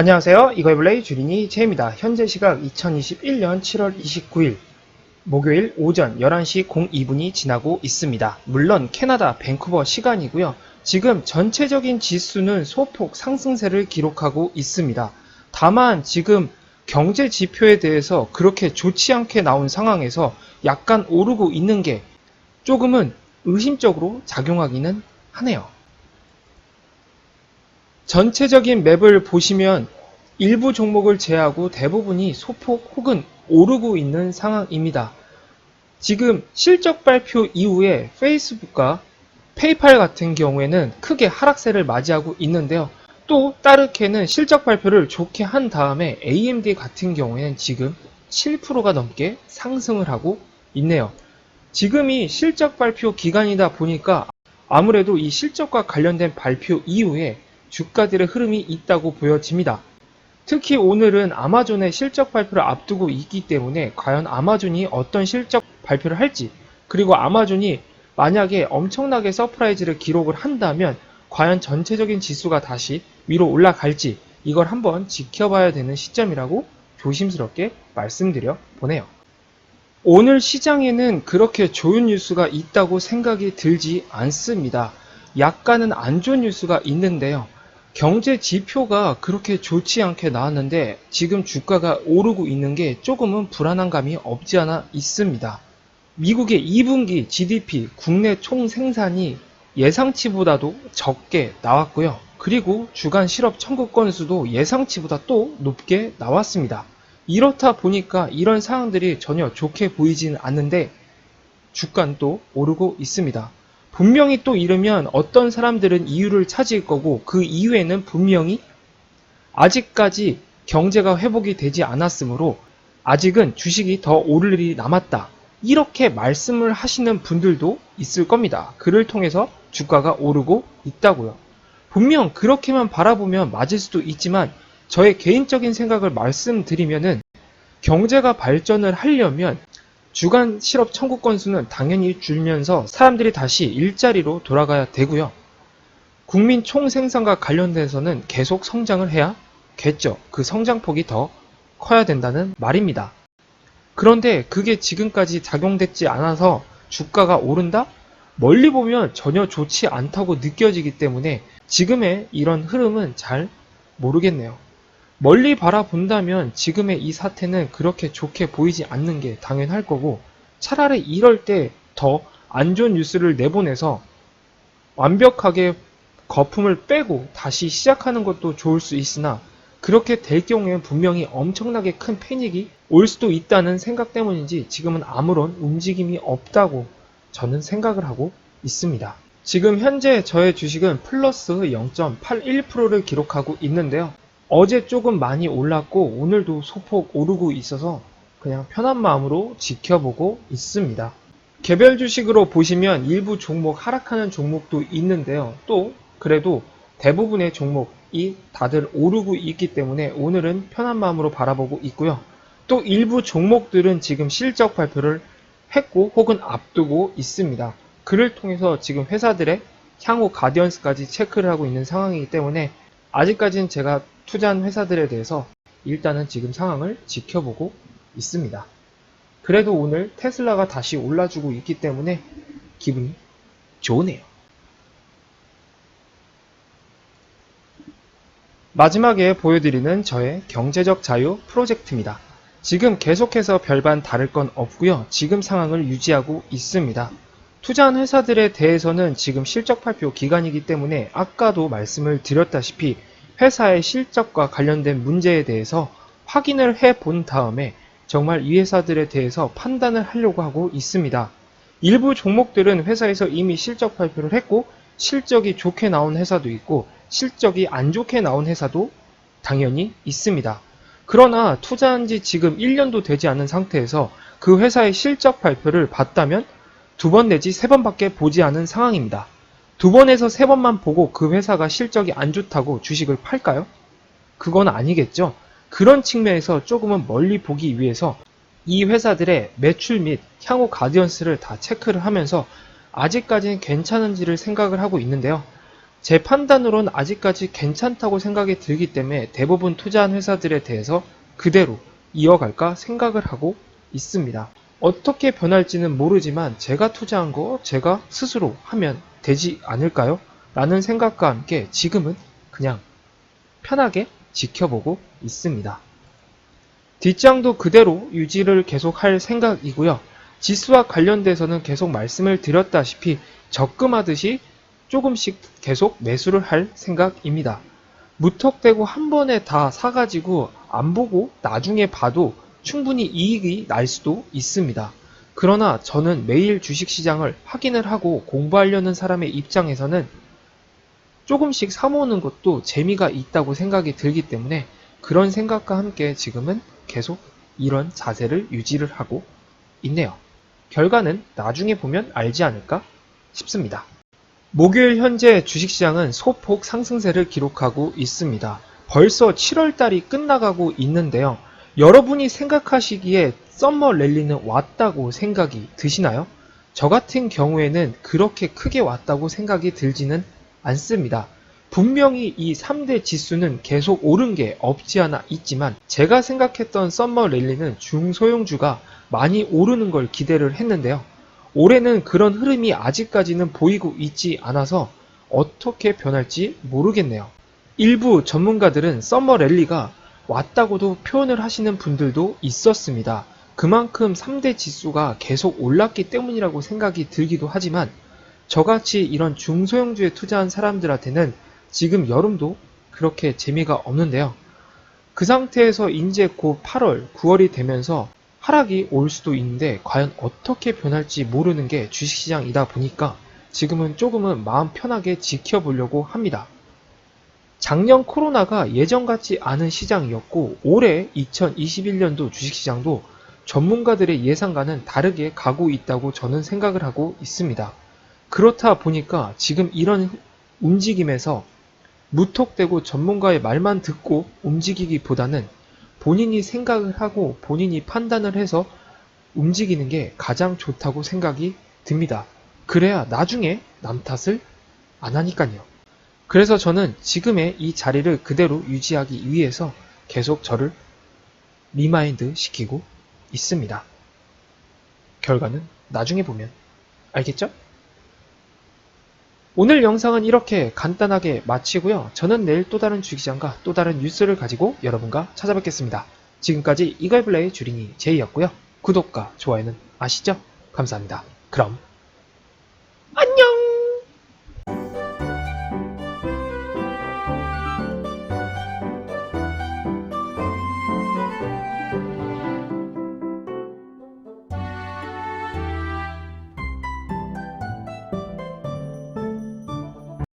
안녕하세요. 이거이블레이 주린이 제입니다. 현재 시각 2021년 7월 29일 목요일 오전 11시 02분이 지나고 있습니다. 물론 캐나다 밴쿠버 시간이고요. 지금 전체적인 지수는 소폭 상승세를 기록하고 있습니다. 다만 지금 경제 지표에 대해서 그렇게 좋지 않게 나온 상황에서 약간 오르고 있는 게 조금은 의심적으로 작용하기는 하네요. 전체적인 맵을 보시면 일부 종목을 제외하고 대부분이 소폭 혹은 오르고 있는 상황입니다. 지금 실적 발표 이후에 페이스북과 페이팔 같은 경우에는 크게 하락세를 맞이하고 있는데요. 또 따르게는 실적 발표를 좋게 한 다음에 AMD 같은 경우에는 지금 7%가 넘게 상승을 하고 있네요. 지금이 실적 발표 기간이다 보니까 아무래도 이 실적과 관련된 발표 이후에 주가들의 흐름이 있다고 보여집니다. 특히 오늘은 아마존의 실적 발표를 앞두고 있기 때문에 과연 아마존이 어떤 실적 발표를 할지, 그리고 아마존이 만약에 엄청나게 서프라이즈를 기록을 한다면 과연 전체적인 지수가 다시 위로 올라갈지, 이걸 한번 지켜봐야 되는 시점이라고 조심스럽게 말씀드려 보네요. 오늘 시장에는 그렇게 좋은 뉴스가 있다고 생각이 들지 않습니다. 약간은 안 좋은 뉴스가 있는데요. 경제 지표가 그렇게 좋지 않게 나왔는데 지금 주가가 오르고 있는 게 조금은 불안한 감이 없지 않아 있습니다. 미국의 2분기 GDP 국내 총생산이 예상치보다도 적게 나왔고요. 그리고 주간 실업 청구 건수도 예상치보다 또 높게 나왔습니다. 이렇다 보니까 이런 상황들이 전혀 좋게 보이지는 않는데 주가는 또 오르고 있습니다. 분명히 또 이러면 어떤 사람들은 이유를 찾을 거고 그 이유에는 분명히 아직까지 경제가 회복이 되지 않았으므로 아직은 주식이 더 오를 일이 남았다. 이렇게 말씀을 하시는 분들도 있을 겁니다. 그를 통해서 주가가 오르고 있다고요. 분명 그렇게만 바라보면 맞을 수도 있지만 저의 개인적인 생각을 말씀드리면은 경제가 발전을 하려면 주간 실업 청구 건수는 당연히 줄면서 사람들이 다시 일자리로 돌아가야 되고요. 국민 총생산과 관련돼서는 계속 성장을 해야겠죠. 그 성장폭이 더 커야 된다는 말입니다. 그런데 그게 지금까지 작용됐지 않아서 주가가 오른다? 멀리 보면 전혀 좋지 않다고 느껴지기 때문에 지금의 이런 흐름은 잘 모르겠네요. 멀리 바라본다면 지금의 이 사태는 그렇게 좋게 보이지 않는 게 당연할 거고 차라리 이럴 때 더 안 좋은 뉴스를 내보내서 완벽하게 거품을 빼고 다시 시작하는 것도 좋을 수 있으나 그렇게 될 경우에는 분명히 엄청나게 큰 패닉이 올 수도 있다는 생각 때문인지 지금은 아무런 움직임이 없다고 저는 생각을 하고 있습니다. 지금 현재 저의 주식은 플러스 0.81%를 기록하고 있는데요. 어제 조금 많이 올랐고 오늘도 소폭 오르고 있어서 그냥 편한 마음으로 지켜보고 있습니다. 개별 주식으로 보시면 일부 종목 하락하는 종목도 있는데요. 또 그래도 대부분의 종목이 다들 오르고 있기 때문에 오늘은 편한 마음으로 바라보고 있고요. 또 일부 종목들은 지금 실적 발표를 했고 혹은 앞두고 있습니다. 그를 통해서 지금 회사들의 향후 가디언스까지 체크를 하고 있는 상황이기 때문에 아직까지는 제가 투자한 회사들에 대해서 일단은 지금 상황을 지켜보고 있습니다. 그래도 오늘 테슬라가 다시 올라주고 있기 때문에 기분이 좋으네요. 마지막에 보여드리는 저의 경제적 자유 프로젝트입니다. 지금 계속해서 별반 다를 건 없고요. 지금 상황을 유지하고 있습니다. 투자한 회사들에 대해서는 지금 실적 발표 기간이기 때문에 아까도 말씀을 드렸다시피 회사의 실적과 관련된 문제에 대해서 확인을 해 본 다음에 정말 이 회사들에 대해서 판단을 하려고 하고 있습니다. 일부 종목들은 회사에서 이미 실적 발표를 했고 실적이 좋게 나온 회사도 있고 실적이 안 좋게 나온 회사도 당연히 있습니다. 그러나 투자한 지 지금 1년도 되지 않은 상태에서 그 회사의 실적 발표를 봤다면 2번 내지 3번밖에 보지 않은 상황입니다. 2번에서 3번만 보고 그 회사가 실적이 안 좋다고 주식을 팔까요? 그건 아니겠죠. 그런 측면에서 조금은 멀리 보기 위해서 이 회사들의 매출 및 향후 가디언스를 다 체크를 하면서 아직까지는 괜찮은지를 생각을 하고 있는데요. 제 판단으론 아직까지 괜찮다고 생각이 들기 때문에 대부분 투자한 회사들에 대해서 그대로 이어갈까 생각을 하고 있습니다. 어떻게 변할지는 모르지만 제가 투자한 거 제가 스스로 하면 되지 않을까요? 라는 생각과 함께 지금은 그냥 편하게 지켜보고 있습니다. 뒷장도 그대로 유지를 계속 할 생각이고요. 지수와 관련돼서는 계속 말씀을 드렸다시피 적금하듯이 조금씩 계속 매수를 할 생각입니다. 무턱대고 한 번에 다 사가지고 안 보고 나중에 봐도 충분히 이익이 날 수도 있습니다. 그러나 저는 매일 주식시장을 확인을 하고 공부하려는 사람의 입장에서는 조금씩 사모으는 것도 재미가 있다고 생각이 들기 때문에 그런 생각과 함께 지금은 계속 이런 자세를 유지를 하고 있네요. 결과는 나중에 보면 알지 않을까 싶습니다. 목요일 현재 주식시장은 소폭 상승세를 기록하고 있습니다. 벌써 7월달이 끝나가고 있는데요. 여러분이 생각하시기에 썸머 랠리는 왔다고 생각이 드시나요? 저 같은 경우에는 그렇게 크게 왔다고 생각이 들지는 않습니다. 분명히 이 3대 지수는 계속 오른 게 없지 않아 있지만 제가 생각했던 썸머 랠리는 중소형주가 많이 오르는 걸 기대를 했는데요. 올해는 그런 흐름이 아직까지는 보이고 있지 않아서 어떻게 변할지 모르겠네요. 일부 전문가들은 썸머 랠리가 왔다고도 표현을 하시는 분들도 있었습니다. 그만큼 3대 지수가 계속 올랐기 때문이라고 생각이 들기도 하지만 저같이 이런 중소형주에 투자한 사람들한테는 지금 여름도 그렇게 재미가 없는데요. 그 상태에서 이제 곧 8월, 9월이 되면서 하락이 올 수도 있는데 과연 어떻게 변할지 모르는 게 주식시장이다 보니까 지금은 조금은 마음 편하게 지켜보려고 합니다. 작년 코로나가 예전 같지 않은 시장이었고 올해 2021년도 주식시장도 전문가들의 예상과는 다르게 가고 있다고 저는 생각을 하고 있습니다. 그렇다 보니까 지금 이런 움직임에서 무턱대고 전문가의 말만 듣고 움직이기보다는 본인이 생각을 하고 본인이 판단을 해서 움직이는 게 가장 좋다고 생각이 듭니다. 그래야 나중에 남 탓을 안 하니까요. 그래서 저는 지금의 이 자리를 그대로 유지하기 위해서 계속 저를 리마인드 시키고 있습니다. 결과는 나중에 보면 알겠죠? 오늘 영상은 이렇게 간단하게 마치고요. 저는 내일 또 다른 주식시장과 또 다른 뉴스를 가지고 여러분과 찾아뵙겠습니다. 지금까지 이걸블레의 주린이 제이였고요. 구독과 좋아요는 아시죠? 감사합니다. 그럼 안녕!